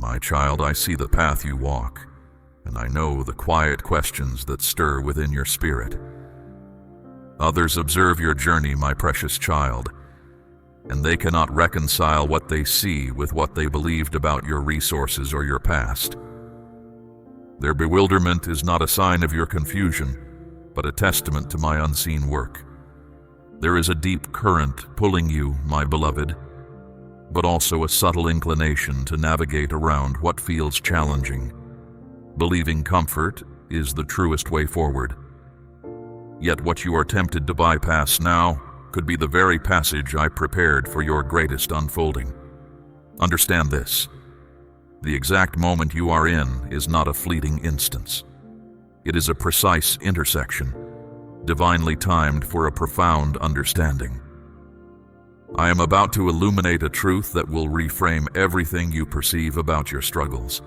My child, I see the path you walk, and I know the quiet questions that stir within your spirit. Others observe your journey, my precious child, and they cannot reconcile what they see with what they believed about your resources or your past. Their bewilderment is not a sign of your confusion, but a testament to my unseen work. There is a deep current pulling you, my beloved, but also a subtle inclination to navigate around what feels challenging. Believing comfort is the truest way forward. Yet what you are tempted to bypass now could be the very passage I prepared for your greatest unfolding. Understand this. The exact moment you are in is not a fleeting instance. It is a precise intersection, divinely timed for a profound understanding. I am about to illuminate a truth that will reframe everything you perceive about your struggles.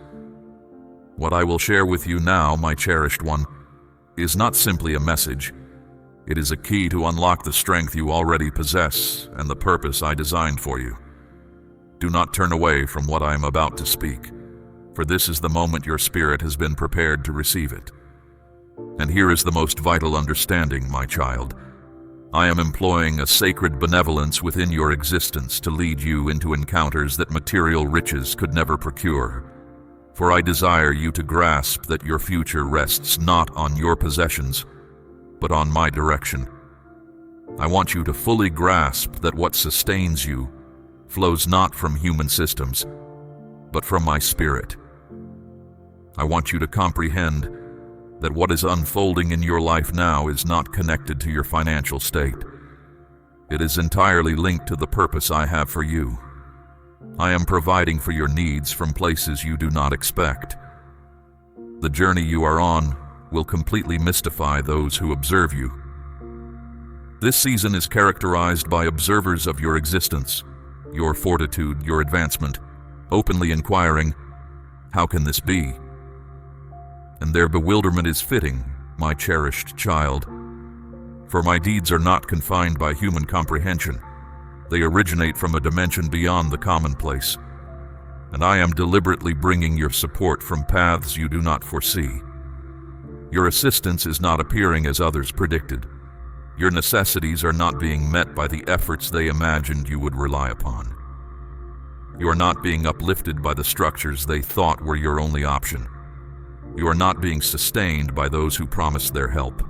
What I will share with you now, my cherished one, is not simply a message. It is a key to unlock the strength you already possess and the purpose I designed for you. Do not turn away from what I am about to speak, for this is the moment your spirit has been prepared to receive it. And here is the most vital understanding, my child. I am employing a sacred benevolence within your existence to lead you into encounters that material riches could never procure. For I desire you to grasp that your future rests not on your possessions, but on my direction. I want you to fully grasp that what sustains you flows not from human systems, but from my spirit. I want you to comprehend that what is unfolding in your life now is not connected to your financial state. It is entirely linked to the purpose I have for you. I am providing for your needs from places you do not expect. The journey you are on will completely mystify those who observe you. This season is characterized by observers of your existence, your fortitude, your advancement, openly inquiring, "How can this be?" And their bewilderment is fitting, my cherished child, for my deeds are not confined by human comprehension. They originate from a dimension beyond the commonplace, and I am deliberately bringing your support from paths you do not foresee. Your assistance is not appearing as others predicted. Your necessities are not being met by the efforts they imagined you would rely upon. You are not being uplifted by the structures they thought were your only option. You are not being sustained by those who promised their help.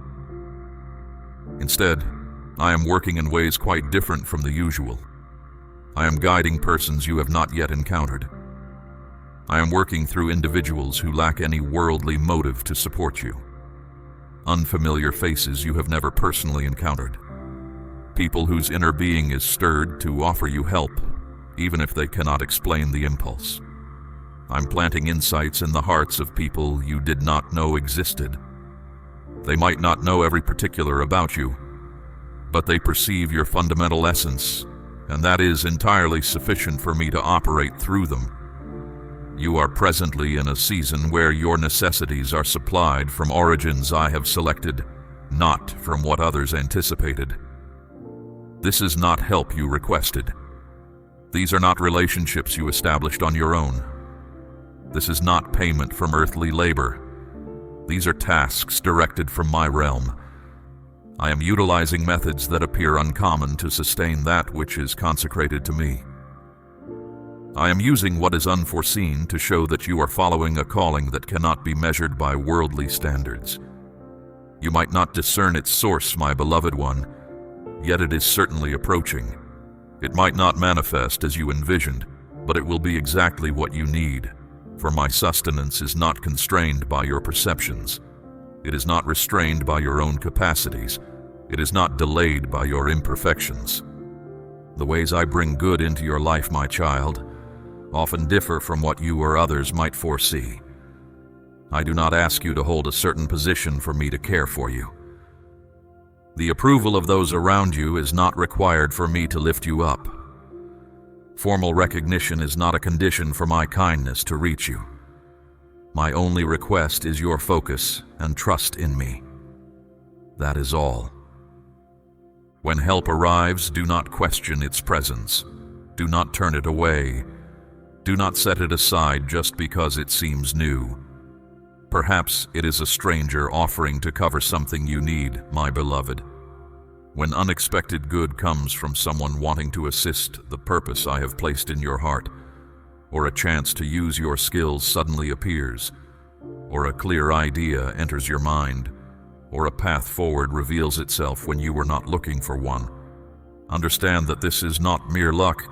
Instead, I am working in ways quite different from the usual. I am guiding persons you have not yet encountered. I am working through individuals who lack any worldly motive to support you. Unfamiliar faces you have never personally encountered. People whose inner being is stirred to offer you help, even if they cannot explain the impulse. I'm planting insights in the hearts of people you did not know existed. They might not know every particular about you, but they perceive your fundamental essence, and that is entirely sufficient for me to operate through them. You are presently in a season where your necessities are supplied from origins I have selected, not from what others anticipated. This is not help you requested. These are not relationships you established on your own. This is not payment from earthly labor. These are tasks directed from my realm. I am utilizing methods that appear uncommon to sustain that which is consecrated to me. I am using what is unforeseen to show that you are following a calling that cannot be measured by worldly standards. You might not discern its source, my beloved one, yet it is certainly approaching. It might not manifest as you envisioned, but it will be exactly what you need. For my sustenance is not constrained by your perceptions. It is not restrained by your own capacities. It is not delayed by your imperfections. The ways I bring good into your life, my child, often differ from what you or others might foresee. I do not ask you to hold a certain position for me to care for you. The approval of those around you is not required for me to lift you up. Formal recognition is not a condition for my kindness to reach you. My only request is your focus and trust in me. That is all. When help arrives, do not question its presence. Do not turn it away. Do not set it aside just because it seems new. Perhaps it is a stranger offering to cover something you need, my beloved. When unexpected good comes from someone wanting to assist the purpose I have placed in your heart, or a chance to use your skills suddenly appears, or a clear idea enters your mind, or a path forward reveals itself when you were not looking for one, understand that this is not mere luck.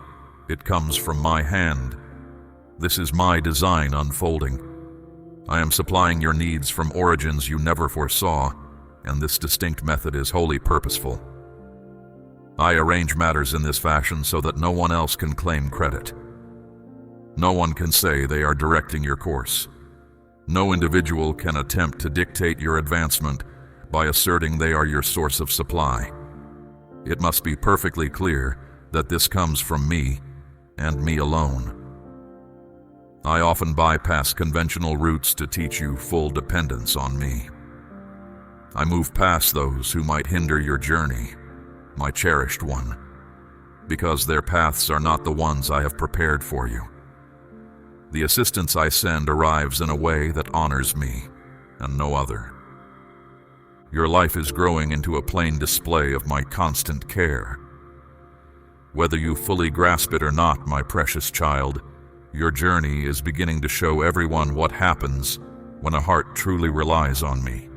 It comes from my hand. This is my design unfolding. I am supplying your needs from origins you never foresaw, and this distinct method is wholly purposeful. I arrange matters in this fashion so that no one else can claim credit. No one can say they are directing your course. No individual can attempt to dictate your advancement by asserting they are your source of supply. It must be perfectly clear that this comes from me and me alone. I often bypass conventional routes to teach you full dependence on me. I move past those who might hinder your journey, my cherished one, because their paths are not the ones I have prepared for you. The assistance I send arrives in a way that honors me and no other. Your life is growing into a plain display of my constant care. Whether you fully grasp it or not, my precious child, your journey is beginning to show everyone what happens when a heart truly relies on me.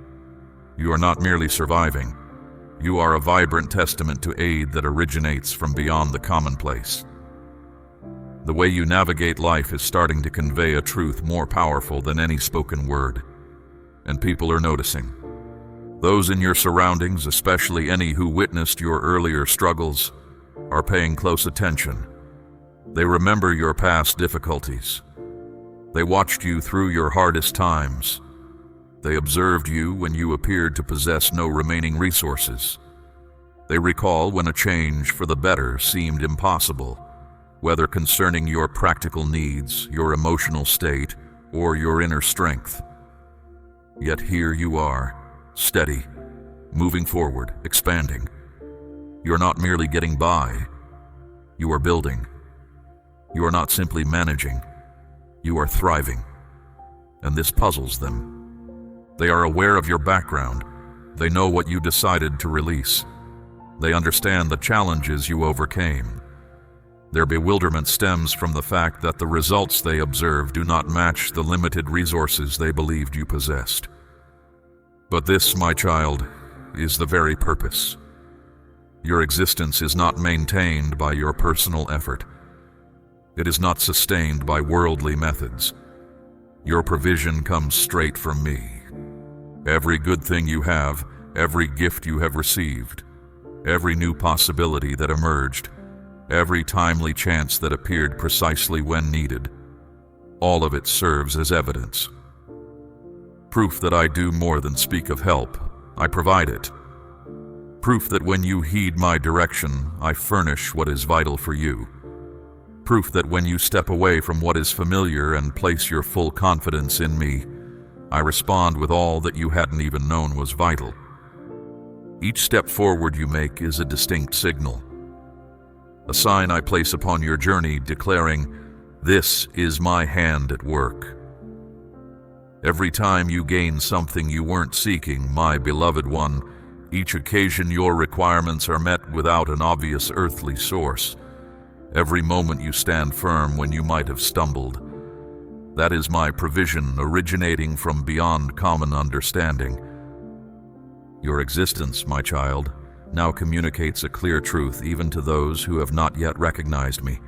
You are not merely surviving. You are a vibrant testament to aid that originates from beyond the commonplace. The way you navigate life is starting to convey a truth more powerful than any spoken word, and people are noticing. Those in your surroundings, especially any who witnessed your earlier struggles, are paying close attention. They remember your past difficulties. They watched you through your hardest times. They observed you when you appeared to possess no remaining resources. They recall when a change for the better seemed impossible, whether concerning your practical needs, your emotional state, or your inner strength. Yet here you are, steady, moving forward, expanding. You're not merely getting by. You are building. You are not simply managing. You are thriving. And this puzzles them. They are aware of your background. They know what you decided to release. They understand the challenges you overcame. Their bewilderment stems from the fact that the results they observe do not match the limited resources they believed you possessed. But this, my child, is the very purpose. Your existence is not maintained by your personal effort. It is not sustained by worldly methods. Your provision comes straight from me. Every good thing you have, every gift you have received, every new possibility that emerged, every timely chance that appeared precisely when needed, all of it serves as evidence. Proof that I do more than speak of help, I provide it. Proof that when you heed my direction, I furnish what is vital for you. Proof that when you step away from what is familiar and place your full confidence in me, I respond with all that you hadn't even known was vital. Each step forward you make is a distinct signal, a sign I place upon your journey declaring, "This is my hand at work." Every time you gain something you weren't seeking, my beloved one, each occasion your requirements are met without an obvious earthly source, every moment you stand firm when you might have stumbled, that is my provision originating from beyond common understanding. Your existence, my child, now communicates a clear truth even to those who have not yet recognized me,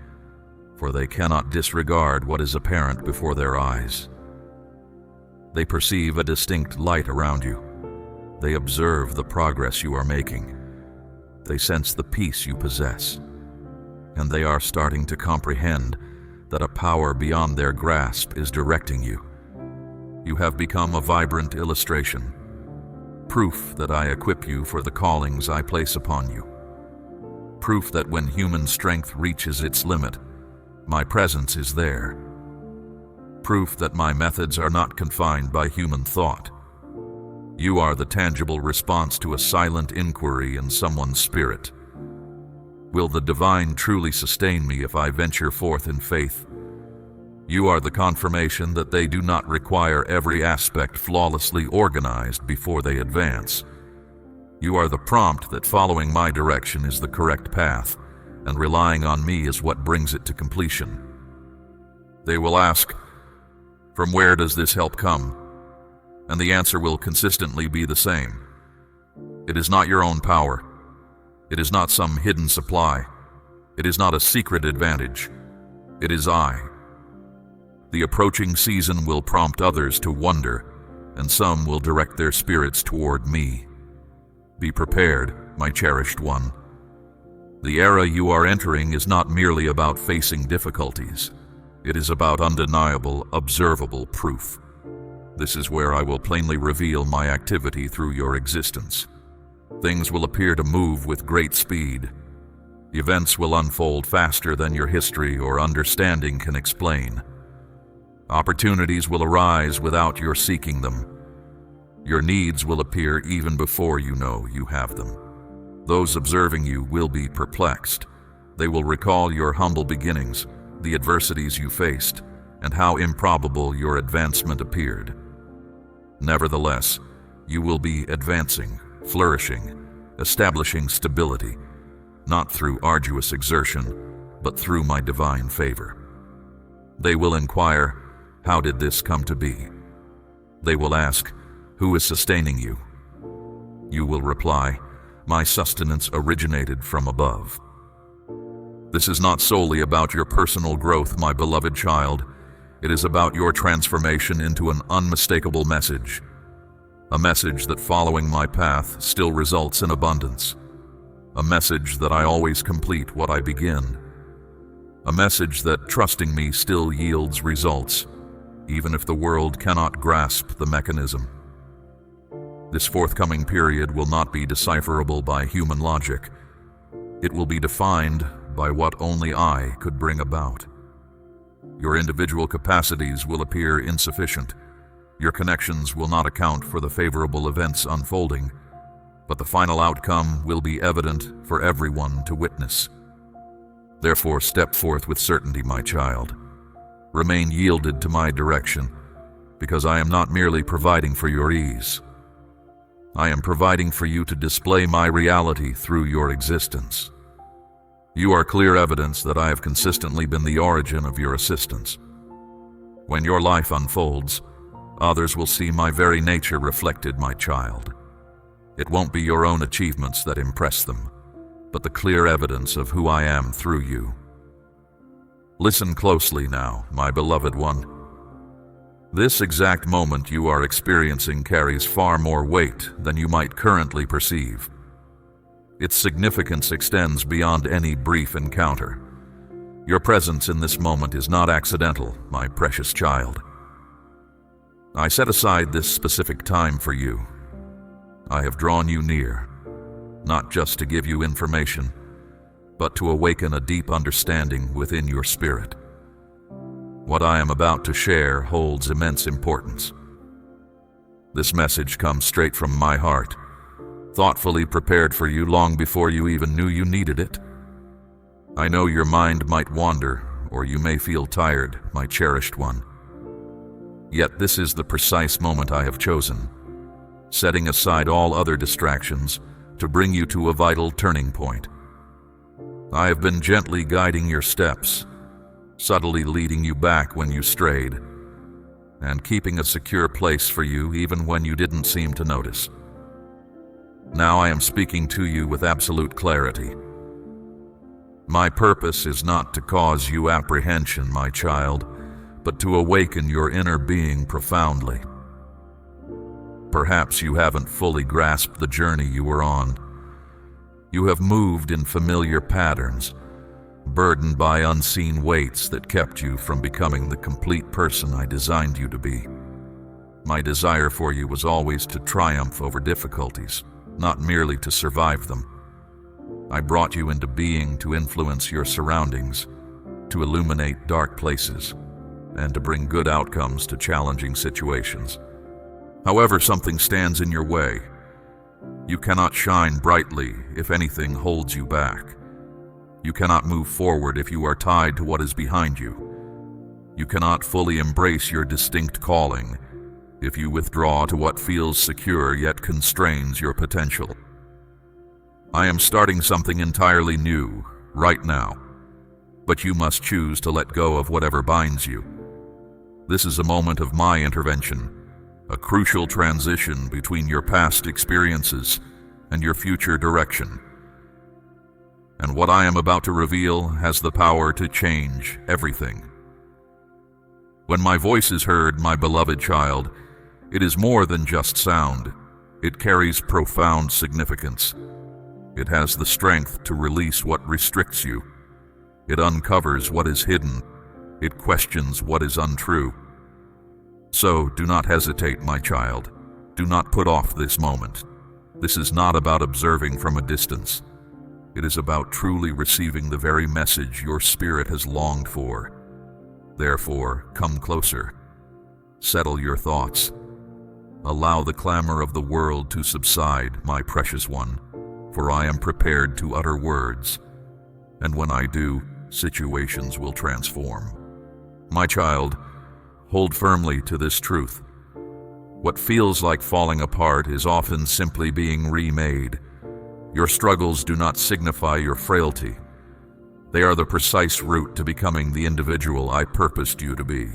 for they cannot disregard what is apparent before their eyes. They perceive a distinct light around you. They observe the progress you are making. They sense the peace you possess. And they are starting to comprehend that a power beyond their grasp is directing you. You have become a vibrant illustration, proof that I equip you for the callings I place upon you. Proof that when human strength reaches its limit, my presence is there. Proof that my methods are not confined by human thought. You are the tangible response to a silent inquiry in someone's spirit. Will the divine truly sustain me if I venture forth in faith? You are the confirmation that they do not require every aspect flawlessly organized before they advance. You are the prompt that following my direction is the correct path, and relying on me is what brings it to completion. They will ask, "From where does this help come?" And the answer will consistently be the same. It is not your own power. It is not some hidden supply. It is not a secret advantage. It is I. The approaching season will prompt others to wonder, and some will direct their spirits toward me. Be prepared, my cherished one. The era you are entering is not merely about facing difficulties. It is about undeniable, observable proof. This is where I will plainly reveal my activity through your existence. Things will appear to move with great speed. Events will unfold faster than your history or understanding can explain. Opportunities will arise without your seeking them. Your needs will appear even before you know you have them. Those observing you will be perplexed. They will recall your humble beginnings, the adversities you faced, and how improbable your advancement appeared. Nevertheless, you will be advancing, flourishing, establishing stability, not through arduous exertion, but through my divine favor. They will inquire, "How did this come to be?" They will ask, "Who is sustaining you?" You will reply, "My sustenance originated from above." This is not solely about your personal growth, my beloved child. It is about your transformation into an unmistakable message. A message that following my path still results in abundance. A message that I always complete what I begin. A message that trusting me still yields results, even if the world cannot grasp the mechanism. This forthcoming period will not be decipherable by human logic. It will be defined by what only I could bring about. Your individual capacities will appear insufficient. Your connections will not account for the favorable events unfolding, but the final outcome will be evident for everyone to witness. Therefore, step forth with certainty, my child. Remain yielded to my direction, because I am not merely providing for your ease. I am providing for you to display my reality through your existence. You are clear evidence that I have consistently been the origin of your assistance. When your life unfolds, others will see my very nature reflected, my child. It won't be your own achievements that impress them, but the clear evidence of who I am through you. Listen closely now, my beloved one. This exact moment you are experiencing carries far more weight than you might currently perceive. Its significance extends beyond any brief encounter. Your presence in this moment is not accidental, my precious child. I set aside this specific time for you. I have drawn you near, not just to give you information, but to awaken a deep understanding within your spirit. What I am about to share holds immense importance. This message comes straight from my heart, thoughtfully prepared for you long before you even knew you needed it. I know your mind might wander, or you may feel tired, my cherished one. Yet this is the precise moment I have chosen, setting aside all other distractions to bring you to a vital turning point. I have been gently guiding your steps, subtly leading you back when you strayed, and keeping a secure place for you even when you didn't seem to notice. Now I am speaking to you with absolute clarity. My purpose is not to cause you apprehension, my child, but to awaken your inner being profoundly. Perhaps you haven't fully grasped the journey you were on. You have moved in familiar patterns, burdened by unseen weights that kept you from becoming the complete person I designed you to be. My desire for you was always to triumph over difficulties, not merely to survive them. I brought you into being to influence your surroundings, to illuminate dark places, and to bring good outcomes to challenging situations. However, something stands in your way. You cannot shine brightly if anything holds you back. You cannot move forward if you are tied to what is behind you. You cannot fully embrace your distinct calling if you withdraw to what feels secure yet constrains your potential. I am starting something entirely new, right now, but you must choose to let go of whatever binds you. This is a moment of my intervention, a crucial transition between your past experiences and your future direction. And what I am about to reveal has the power to change everything. When my voice is heard, my beloved child, it is more than just sound. It carries profound significance. It has the strength to release what restricts you. It uncovers what is hidden. It questions what is untrue. So do not hesitate, my child. Do not put off this moment. This is not about observing from a distance. It is about truly receiving the very message your spirit has longed for. Therefore, come closer. Settle your thoughts. Allow the clamor of the world to subside, my precious one, for I am prepared to utter words, and when I do, situations will transform. My child, hold firmly to this truth. What feels like falling apart is often simply being remade. Your struggles do not signify your frailty. They are the precise route to becoming the individual I purposed you to be.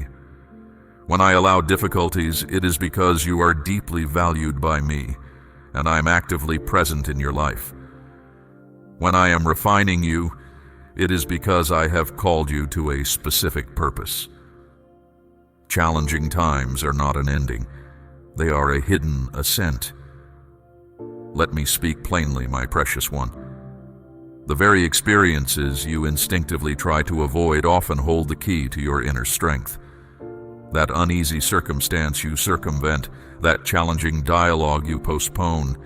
When I allow difficulties, it is because you are deeply valued by me, and I am actively present in your life. When I am refining you, it is because I have called you to a specific purpose. Challenging times are not an ending. They are a hidden ascent. Let me speak plainly, my precious one. The very experiences you instinctively try to avoid often hold the key to your inner strength. That uneasy circumstance you circumvent, that challenging dialogue you postpone,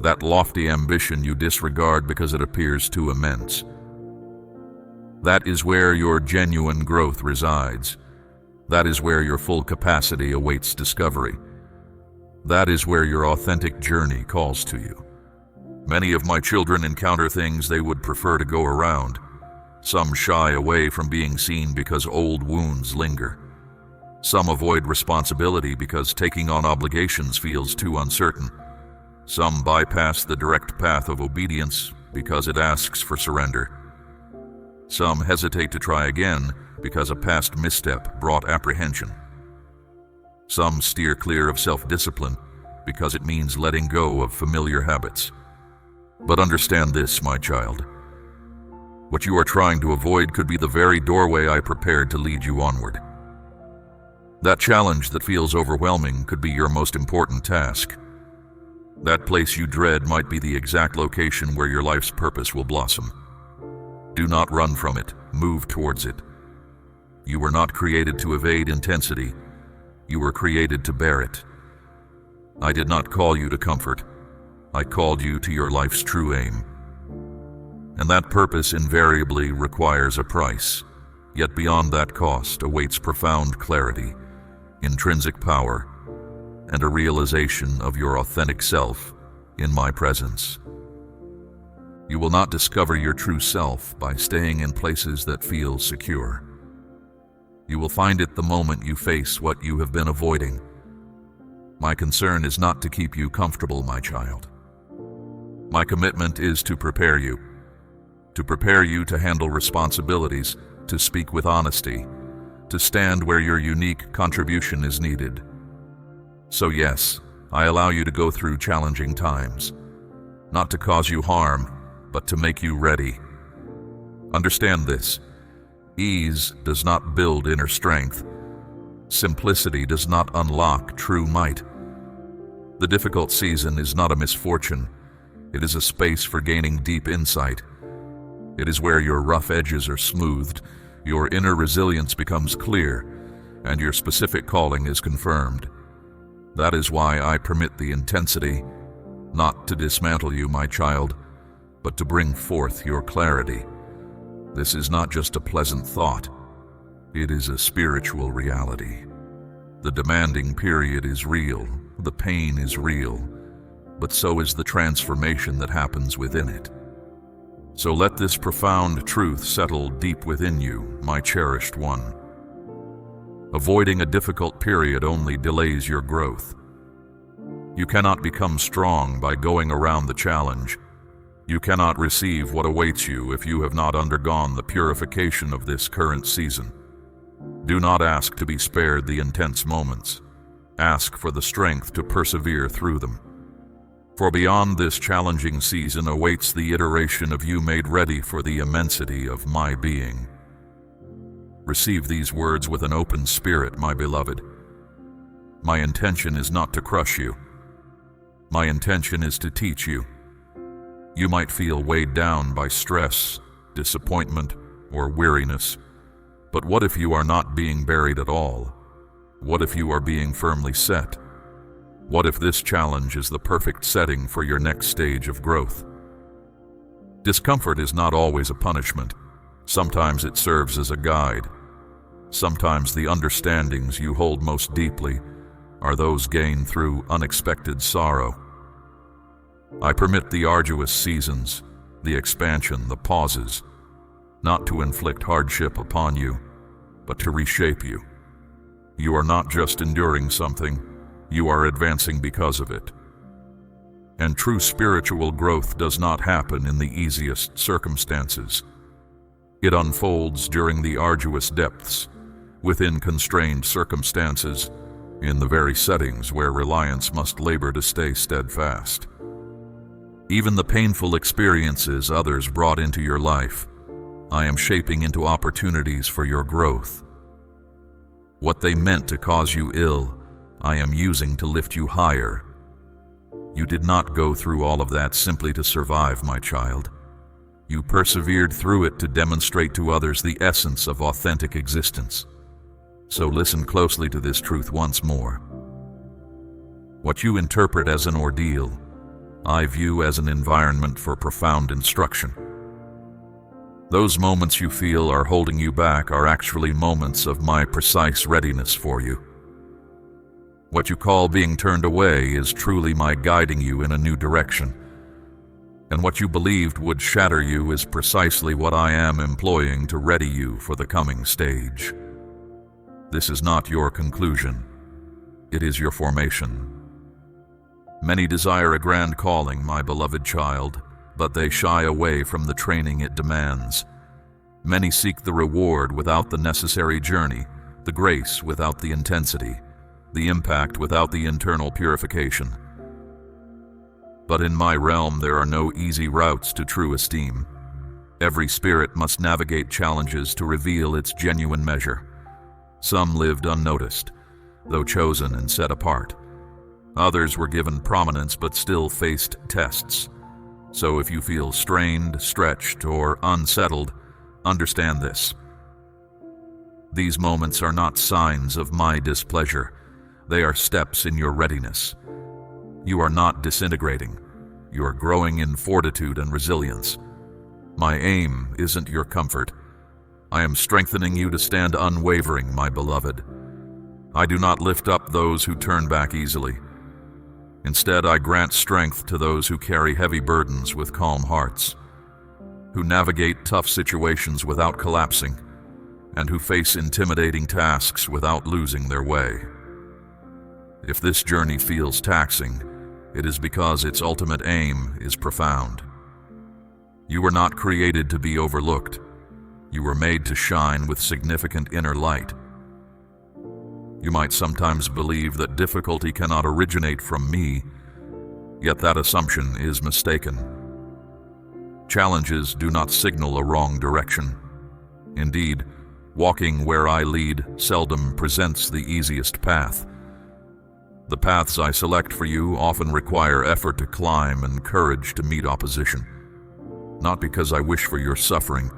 that lofty ambition you disregard because it appears too immense. That is where your genuine growth resides. That is where your full capacity awaits discovery. That is where your authentic journey calls to you. Many of my children encounter things they would prefer to go around. Some shy away from being seen because old wounds linger. Some avoid responsibility because taking on obligations feels too uncertain. Some bypass the direct path of obedience because it asks for surrender. Some hesitate to try again because a past misstep brought apprehension. Some steer clear of self-discipline because it means letting go of familiar habits. But understand this, my child. What you are trying to avoid could be the very doorway I prepared to lead you onward. That challenge that feels overwhelming could be your most important task. That place you dread might be the exact location where your life's purpose will blossom. Do not run from it. Move towards it. You were not created to evade intensity. You were created to bear it. I did not call you to comfort. I called you to your life's true aim. And that purpose invariably requires a price. Yet beyond that cost awaits profound clarity, intrinsic power, and a realization of your authentic self in my presence. You will not discover your true self by staying in places that feel secure. You will find it the moment you face what you have been avoiding. My concern is not to keep you comfortable, my child. My commitment is to prepare you to handle responsibilities, to speak with honesty, to stand where your unique contribution is needed. So yes, I allow you to go through challenging times, not to cause you harm, but to make you ready. Understand this: ease does not build inner strength. Simplicity does not unlock true might. The difficult season is not a misfortune. It is a space for gaining deep insight. It is where your rough edges are smoothed, your inner resilience becomes clear, and your specific calling is confirmed. That is why I permit the intensity, not to dismantle you, my child, but to bring forth your clarity. This is not just a pleasant thought. It is a spiritual reality. The demanding period is real, the pain is real, but so is the transformation that happens within it. So let this profound truth settle deep within you, my cherished one. Avoiding a difficult period only delays your growth. You cannot become strong by going around the challenge. You cannot receive what awaits you if you have not undergone the purification of this current season. Do not ask to be spared the intense moments. Ask for the strength to persevere through them. For beyond this challenging season awaits the iteration of you made ready for the immensity of my being. Receive these words with an open spirit, my beloved. My intention is not to crush you. My intention is to teach you. You might feel weighed down by stress, disappointment, or weariness. But what if you are not being buried at all? What if you are being firmly set? What if this challenge is the perfect setting for your next stage of growth? Discomfort is not always a punishment. Sometimes it serves as a guide. Sometimes the understandings you hold most deeply are those gained through unexpected sorrow. I permit the arduous seasons, the expansion, the pauses, not to inflict hardship upon you, but to reshape you. You are not just enduring something, you are advancing because of it. And true spiritual growth does not happen in the easiest circumstances. It unfolds during the arduous depths, within constrained circumstances, in the very settings where reliance must labor to stay steadfast. Even the painful experiences others brought into your life, I am shaping into opportunities for your growth. What they meant to cause you ill, I am using to lift you higher. You did not go through all of that simply to survive, my child. You persevered through it to demonstrate to others the essence of authentic existence. So listen closely to this truth once more. What you interpret as an ordeal, I view as an environment for profound instruction. Those moments you feel are holding you back are actually moments of my precise readiness for you. What you call being turned away is truly my guiding you in a new direction. And what you believed would shatter you is precisely what I am employing to ready you for the coming stage. This is not your conclusion. It is your formation. Many desire a grand calling, my beloved child, but they shy away from the training it demands. Many seek the reward without the necessary journey, the grace without the intensity, the impact without the internal purification. But in my realm there are no easy routes to true esteem. Every spirit must navigate challenges to reveal its genuine measure. Some lived unnoticed, though chosen and set apart. Others were given prominence but still faced tests. So if you feel strained, stretched, or unsettled, understand this. These moments are not signs of my displeasure. They are steps in your readiness. You are not disintegrating. You are growing in fortitude and resilience. My aim isn't your comfort. I am strengthening you to stand unwavering, my beloved. I do not lift up those who turn back easily. Instead, I grant strength to those who carry heavy burdens with calm hearts, who navigate tough situations without collapsing, and who face intimidating tasks without losing their way. If this journey feels taxing, it is because its ultimate aim is profound. You were not created to be overlooked. You were made to shine with significant inner light. You might sometimes believe that difficulty cannot originate from me, yet that assumption is mistaken. Challenges do not signal a wrong direction. Indeed, walking where I lead seldom presents the easiest path. The paths I select for you often require effort to climb and courage to meet opposition. Not because I wish for your suffering,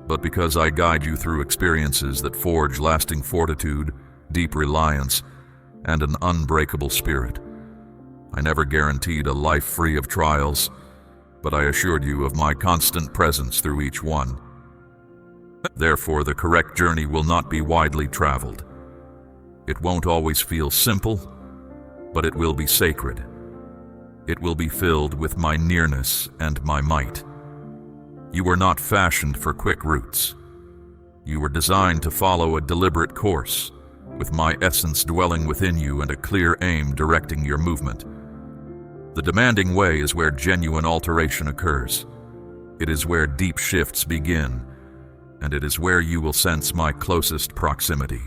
but because I guide you through experiences that forge lasting fortitude, deep reliance, and an unbreakable spirit. I never guaranteed a life free of trials, but I assured you of my constant presence through each one. Therefore, the correct journey will not be widely traveled. It won't always feel simple, but it will be sacred. It will be filled with my nearness and my might. You were not fashioned for quick routes. You were designed to follow a deliberate course, with my essence dwelling within you and a clear aim directing your movement. The demanding way is where genuine alteration occurs. It is where deep shifts begin, and it is where you will sense my closest proximity.